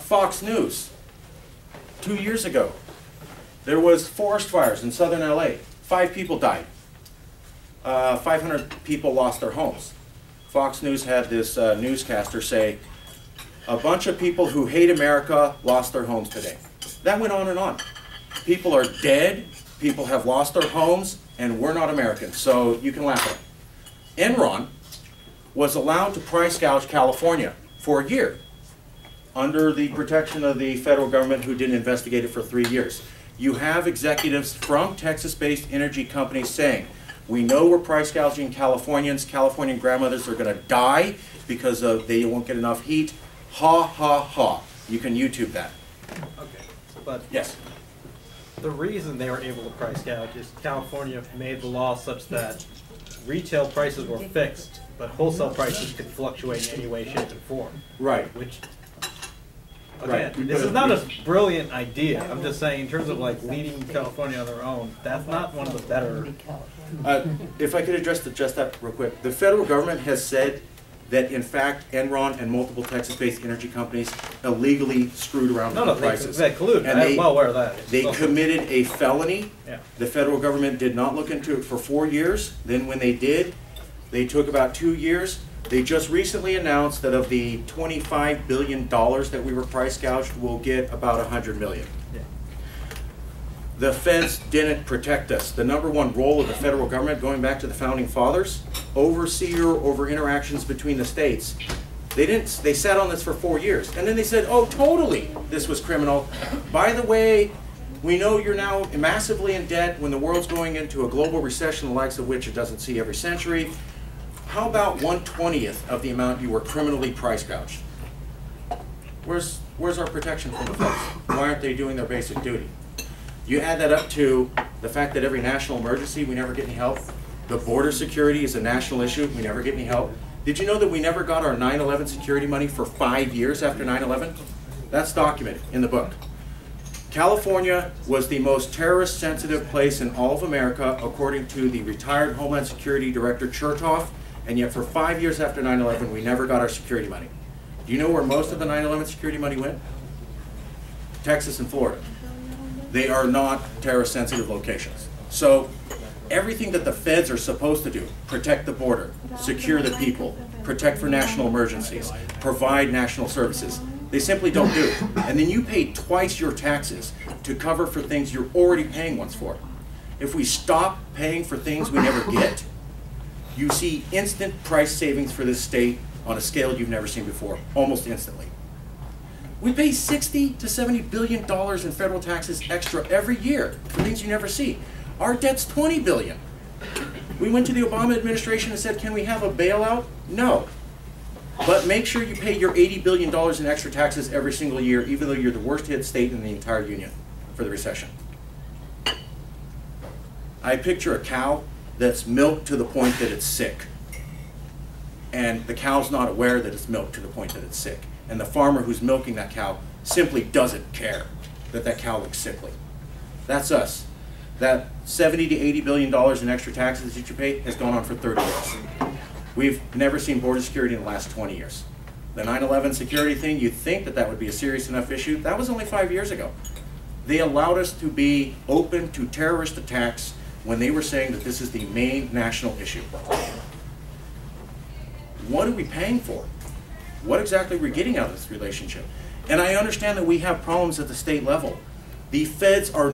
Fox News, 2 years ago, there was forest fires in southern LA. 5 people died. 500 people lost their homes. Fox News had this newscaster say, a bunch of people who hate America lost their homes today. That went on and on. People are dead, people have lost their homes, and we're not Americans, so you can laugh at it. Enron was allowed to price gouge California for a year under the protection of the federal government, who didn't investigate it for 3 years. You have executives from Texas-based energy companies saying, we know we're price gouging Californians. Californian grandmothers are going to die because they won't get enough heat. Ha, ha, ha. You can YouTube that. Okay, but yes, the reason they were able to price gouge is California made the law such that retail prices were fixed, but wholesale prices could fluctuate in any way, shape, and form. right. Which, again, this is not a brilliant idea. I'm just saying, in terms of like leading California on their own, that's not one of the better. If I could address just that real quick. The federal government has said that, in fact, Enron and multiple Texas-based energy companies illegally screwed around with the prices. They colluded. I'm well aware of that. They committed a felony. Yeah. The federal government did not look into it for 4 years. Then when they did, they took about 2 years. They just recently announced that of the $25 billion that we were price gouged, we'll get about $100 million. Yeah. The feds didn't protect us. The #1 role of the federal government, going back to the founding fathers, overseer over interactions between the states. They sat on this for 4 years, and then they said, oh, totally, this was criminal. By the way, we know you're now massively in debt when the world's going into a global recession, the likes of which it doesn't see every century. How about 1/20th of the amount you were criminally price gouged? Where's our protection from the feds? Why aren't they doing their basic duty? You add that up to the fact that every national emergency, we never get any help. The border security is a national issue, we never get any help. Did you know that we never got our 9/11 security money for 5 years after 9/11? That's documented in the book. California was the most terrorist-sensitive place in all of America, according to the retired Homeland Security Director Chertoff, and yet for 5 years after 9/11, we never got our security money. Do you know where most of the 9/11 security money went? Texas and Florida. They are not terrorist-sensitive locations. So everything that the feds are supposed to do, protect the border, secure the people, protect for national emergencies, provide national services, they simply don't do. And then you pay twice your taxes to cover for things you're already paying once for. If we stop paying for things we never get, you see instant price savings for this state on a scale you've never seen before, almost instantly. We pay $60 to $70 billion in federal taxes extra every year for things you never see. Our debt's $20 billion. We went to the Obama administration and said, can we have a bailout? No. But make sure you pay your $80 billion in extra taxes every single year, even though you're the worst hit state in the entire union for the recession. I picture a cow that's milked to the point that it's sick. And the cow's not aware that it's milked to the point that it's sick. And the farmer who's milking that cow simply doesn't care that that cow looks sickly. That's us. That $70 to $80 billion in extra taxes that you pay has gone on for 30 years. We've never seen border security in the last 20 years. The 9/11 security thing, you'd think that that would be a serious enough issue. That was only 5 years ago. They allowed us to be open to terrorist attacks when they were saying that this is the main national issue. What are we paying for? What exactly are we getting out of this relationship? And I understand that we have problems at the state level. The feds are